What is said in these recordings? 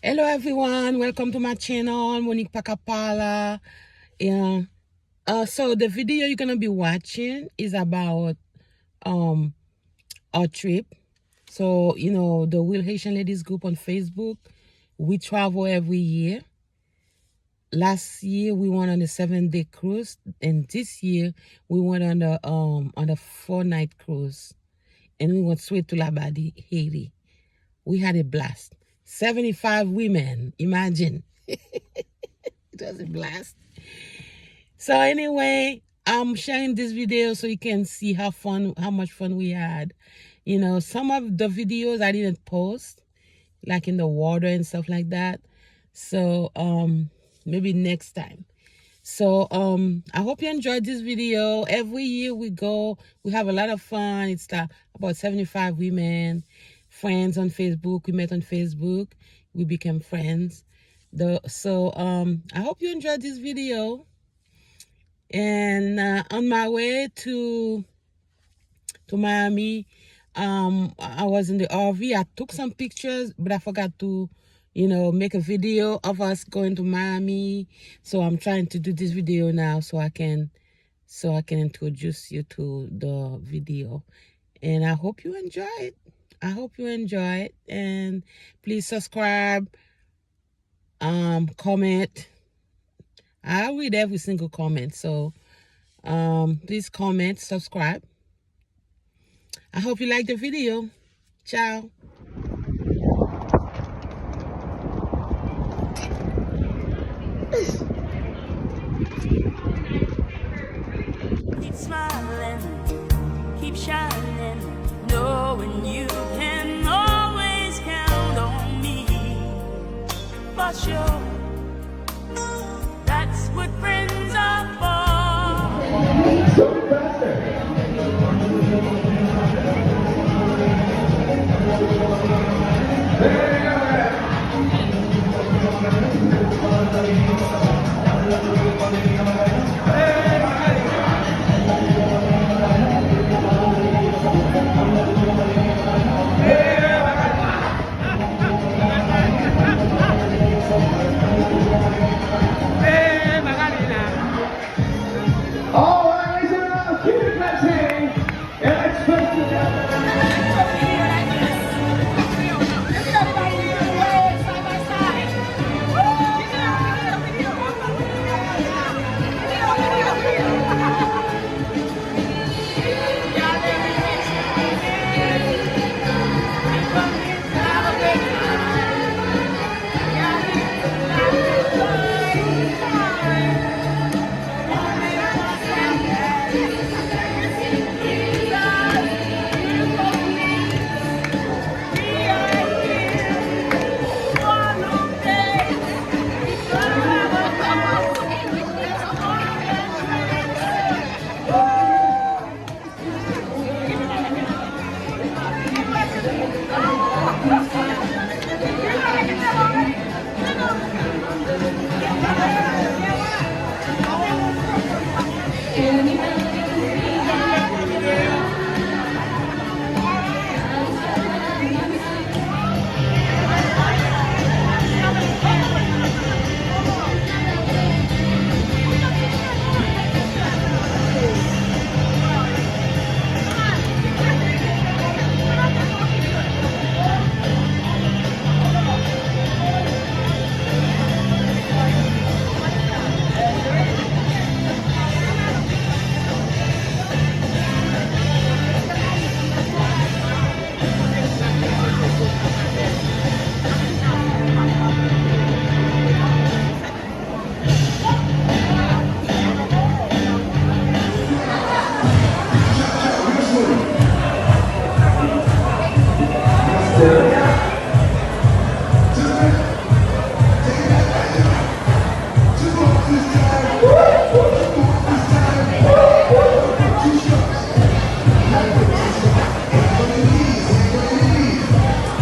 Hello everyone, welcome to my channel, Monique Pakapala. Yeah. So the video you're gonna be watching is about our trip. So the Will Haitian Ladies group on Facebook, we travel every year. Last year we went on a 7-day cruise, and this year we went on a 4-night cruise, and we went straight to Labadie, Haiti. We had a blast. 75 women, imagine. It was a blast. So anyway, I'm sharing this video so you can see how much fun we had. Some of the videos I didn't post, like in the water and stuff like that. So maybe next time. So I hope you enjoyed this video. Every year we go, we have a lot of fun. It's about 75 women, friends on Facebook. We met on Facebook. We became friends. So I hope you enjoyed this video. And on my way to Miami, I was in the RV. I took some pictures, but I forgot to make a video of us going to Miami. So I'm trying to do this video now so I can introduce you to the video. And I hope you enjoy it. I hope you enjoy it. And please subscribe, comment. I read every single comment. So please comment, subscribe. I hope you like the video. Ciao. Keep smiling, keep shining, knowing you can always count on me. For sure, that's what friends are for. So faster.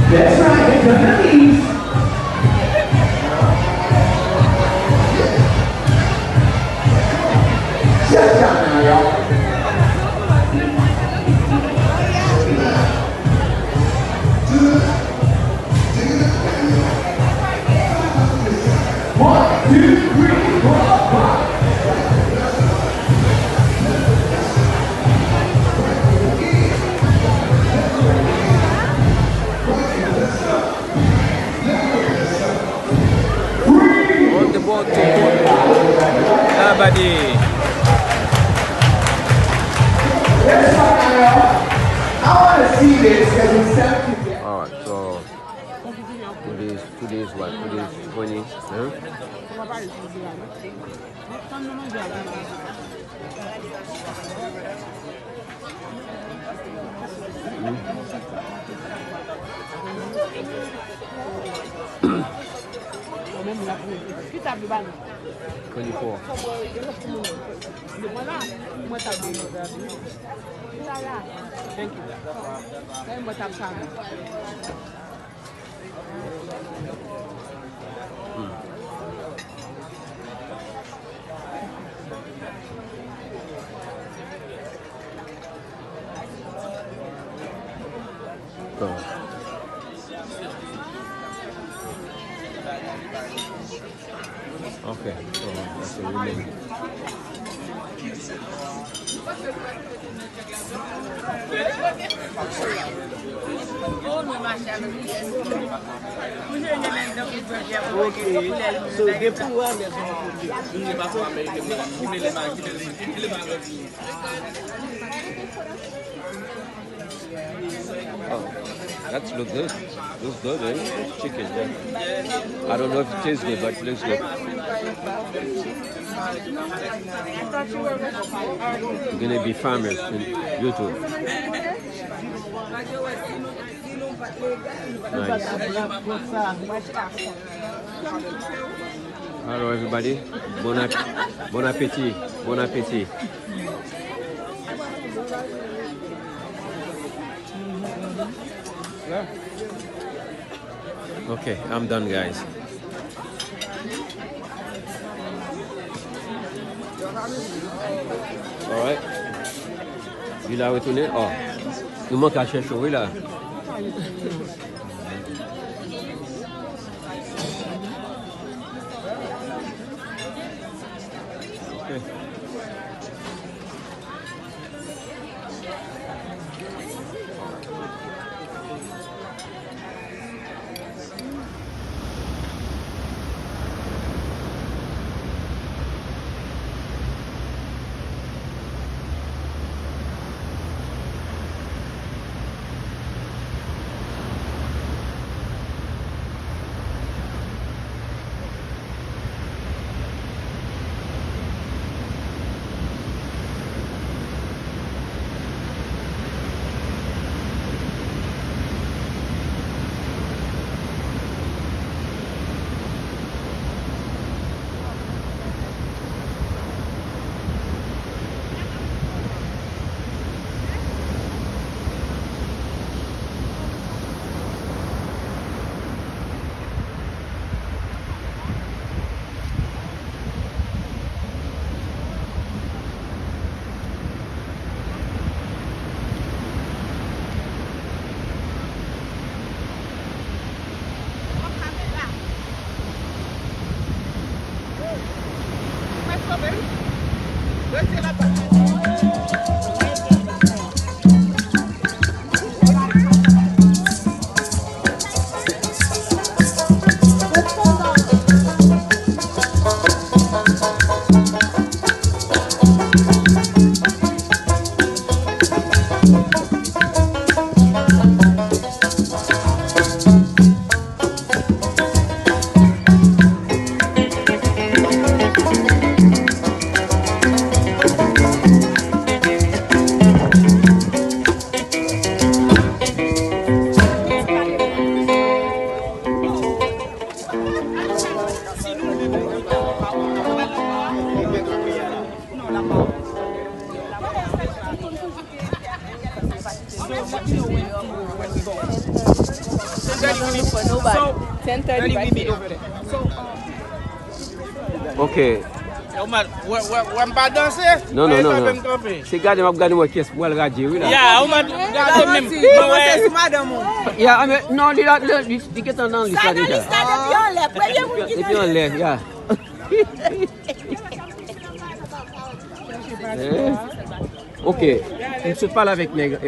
That's right, it's the knees. Shut down now, y'all. On the board to Labadi. I want to see this because it's 70. Alright, so today's what? Today's 20. Huh? Twenty-four. Okay, so that's a remaining. So they put one there. Oh, that looks good. Looks good, eh? Chicken, yeah. I don't know if it tastes good, but it looks good. You're gonna be farmers in YouTube. Nice. Hello, everybody. Bon appetit. Bon appetit. Okay, I'm done, guys. Alright. Il a retourné. Oh. Il manque à chercher, oui, là. Okay. For nobody. 10:30 right here. Okay. One pas danser? Non. C'est gardé, m'a gardé moi qu'est-ce pour le radio, oui là. Yeah, on m'a gardé même. Yeah, non, il est dans l'histoire déjà. Et puis on lève, yeah. Ok, on se parle avec Nègre.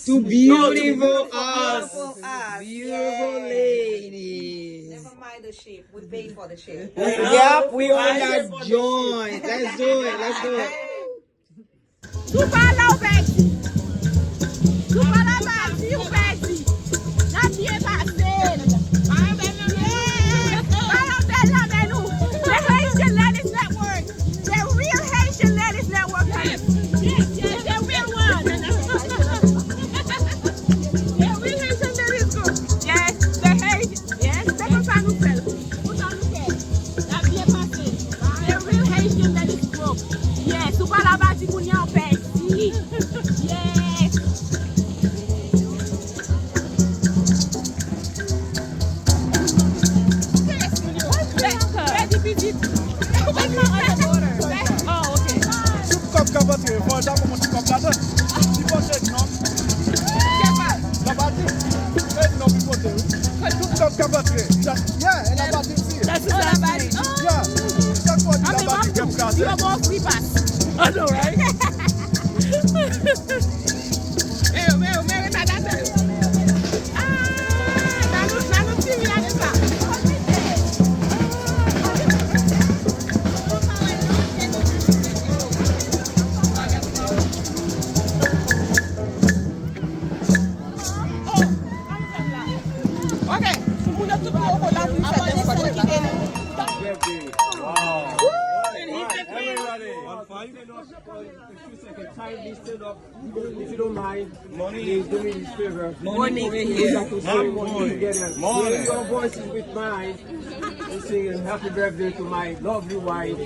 To beautiful us. Beautiful ladies. Never mind the shape. We pay for the shape. Yep, we all got joined. Let's do it. Let's do it. Tu fala o Betty. Tu fala Betty, o Betty. Na minha parceira. Vai on Bella Menu. The Haitian Ladies Network. The real Haitian Ladies Network. Yes, the real one. The real Haitian Ladies Group. Yes, the Haitian. Yes, c'est comme ça nous fait. Tout en nous fait. La bien passée. The real Haitian Ladies Group. Yes, tu fala Betty, qu'on y a en paix. Yes. I know, right? Mary, kindly stand up, if you don't mind. Please do me this favor. Morning. We'd like to sing one together. Join your voices with mine. We sing happy birthday to my lovely wife.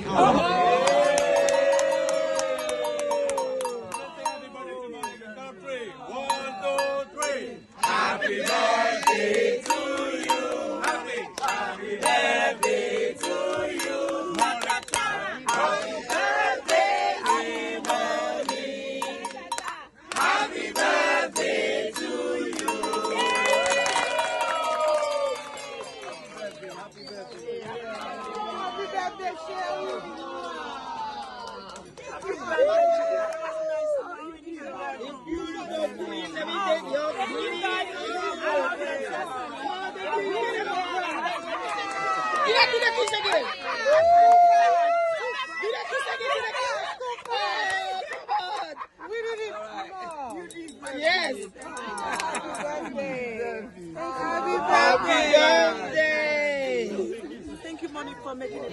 Yes. Happy birthday. Thank you, Monique, for making it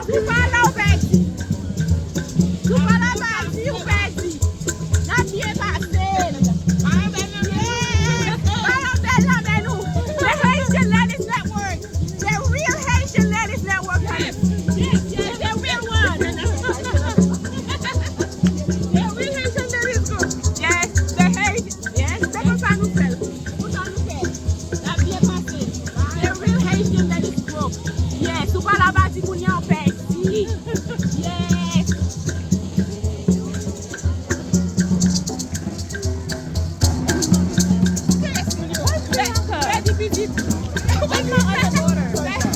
Tu fala o Betty. Tu fala Betty, o Betty. Na pied passé. The Haitian Ladies Network. The real Haitian Ladies Network. Yes, the real one. The real Haitian Ladies Group. Yes, the Haitian. Yes, c'est comme ça nous fait. La pied passé. The real Haitian Ladies Group. Yes, tu parles là-bas, tu connais en Betty. Yes.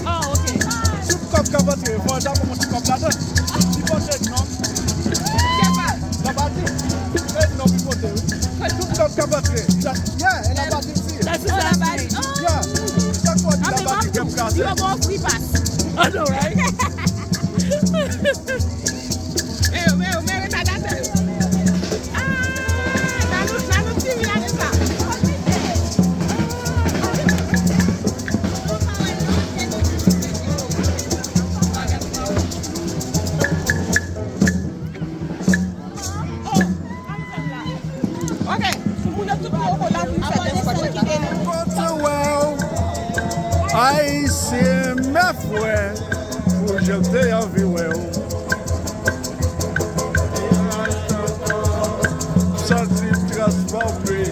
Oh, okay. Soup cup battery, for that one cup ladder. People said no. La battery. Said no people do. Soup cup battery. Yeah, and la battery. That's the body. Yeah. That's what la battery get gas. You are more free pass. I know, right? I see my friend who just day of you well. Sorti transformé.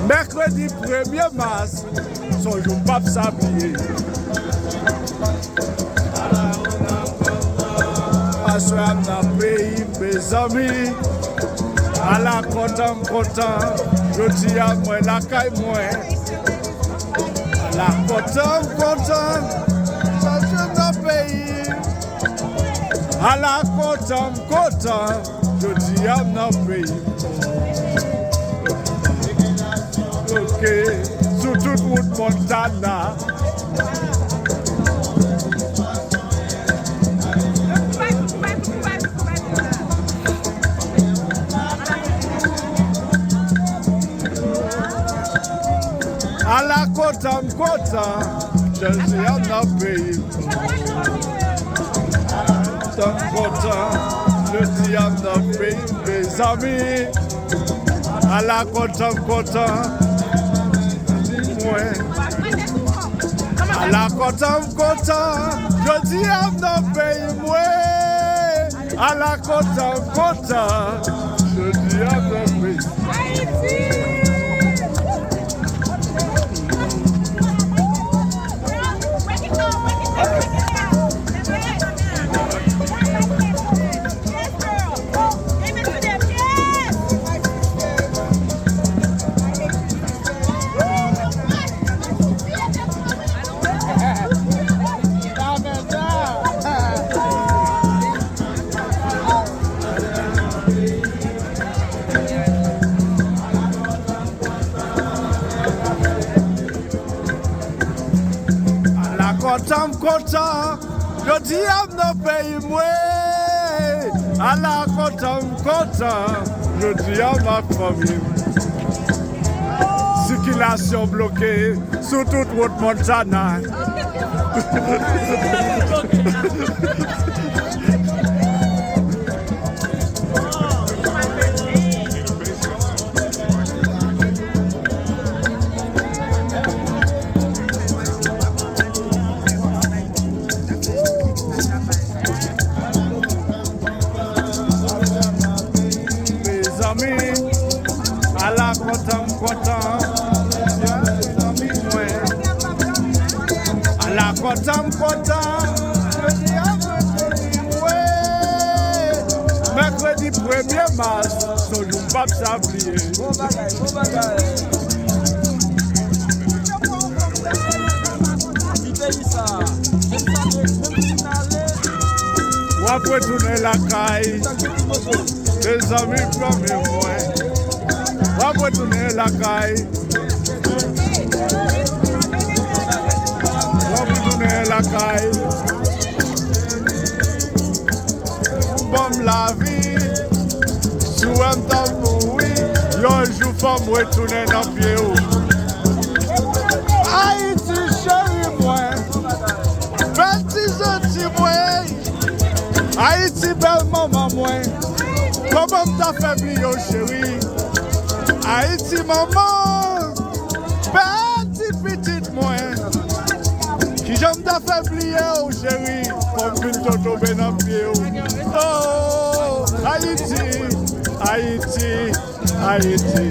Mercredi 1er mars, son jour pape sablier. Aswam na pays, mes amis, à la content, je dis à moi la caille moi. À la content, ça je na pays. À la content, je dis à mon pays. Ok, sur toute route Montana. À la content, je suis à mon pays. Content, je dis à mon pays, mes amis. À la content, dis-moi. À la content, je dis à mon pays, moi. À la content, je dis à mon pays. Content, je dis à mon pays, moi. À la content, je dis à ma famille. Circulation bloquée sur toute route Montana. Mercredi 1er mars, son jour pape sablier. Ou après tourner la caille, les amis premier moi. Ou après tourner la caille. caille. Bon la vie, sous un temps pour oui, yon jour femme retourner dans pied ou. Haïti chéri moi, petit gentil moi, Haïti belle maman moi, comment t'as fait plier chéri, Haïti maman, petit petite moi, qui j'aime t'as fait plier chéri, comme une toto ben dans pied ou. Oh, Haïti, Haïti, Haïti.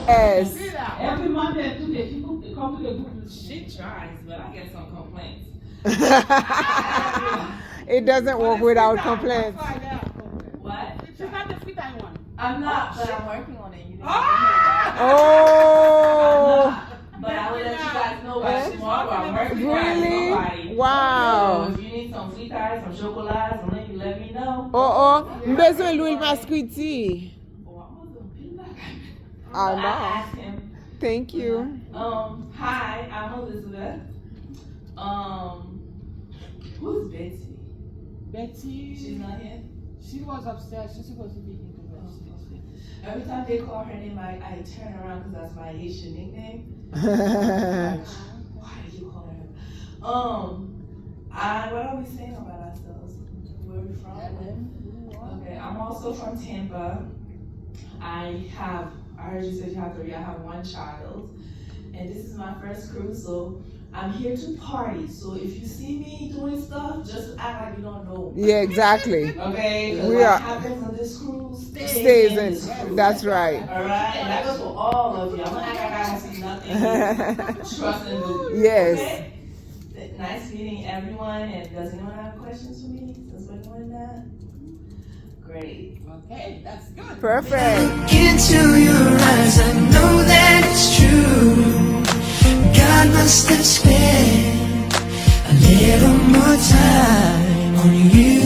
Yes. Every Monday, Tuesday, people come to the group. She tries, but I get some complaints. It doesn't work without complaints. What? She's not the free time one. I'm not, but I'm working on it. You know. Oh, But I will let you guys know by tomorrow. I'm working on really? somebody. Wow. So if you need some sweet ties, some chocolate, something, you let me know. Oh, besoin l'huile mascuiti. Oh, I wasn't paying that. I I know. asked him. Thank you. Hi, I'm Elizabeth. Who's Betsy? Betty, She's not here. she was upstairs. She's supposed to be here to rest. Every time they call her name, I turn around because that's my Haitian nickname. Why do you call her? What are we saying about ourselves? Where are we from? Okay, I'm also from Tampa. I heard you said you have 3. I have 1 child, and this is my first cruise, so I'm here to party. So if you see me doing stuff, just act like you don't know. Yeah, exactly. Okay? We What are- happens on this cruise Stays in this in. cruise. That's right. All right, and that goes for all of you. I'm not acting like I see nothing. Trust and believe. Yes. Okay? Nice meeting everyone. And does anyone have questions for me since we're doing that? Great. Okay, that's good. Perfect. Into your eyes, I know that it's true. God must have spent a little more time on you.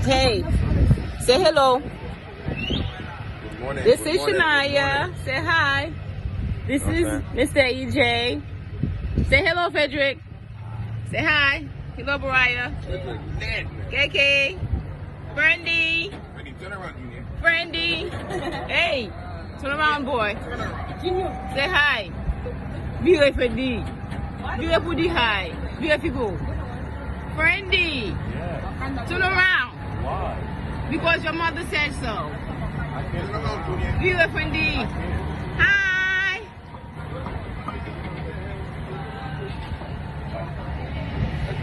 Hey, say hello. Good morning. This Good is morning. Shania. Say hi. This is Okay. Mr. EJ. Say hello, Frederick. Say hi. Hello, Mariah. KK. Brandy. Brandy. Hey, turn around, boy. Say hi. Beautiful D. Beautiful D. Hi. Beautiful. Brandy. Turn around. Why? Because your mother said so. I can't turn around, Junior. Beautiful D. Hi.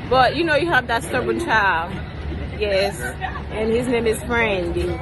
But you know you have that stubborn child. Yes. And his name is Brandy.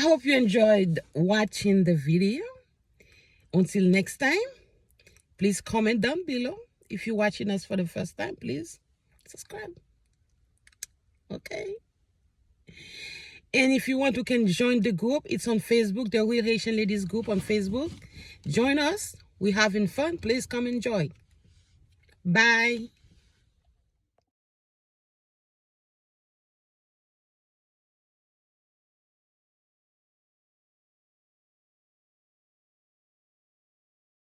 hope you enjoyed watching the video. Until next time, please comment down below. If you're watching us for the first time, please subscribe. Okay. And if you want, you can join the group. It's on Facebook, the Real Haitian Ladies Group on Facebook. Join us. We're having fun. Please come enjoy. Bye.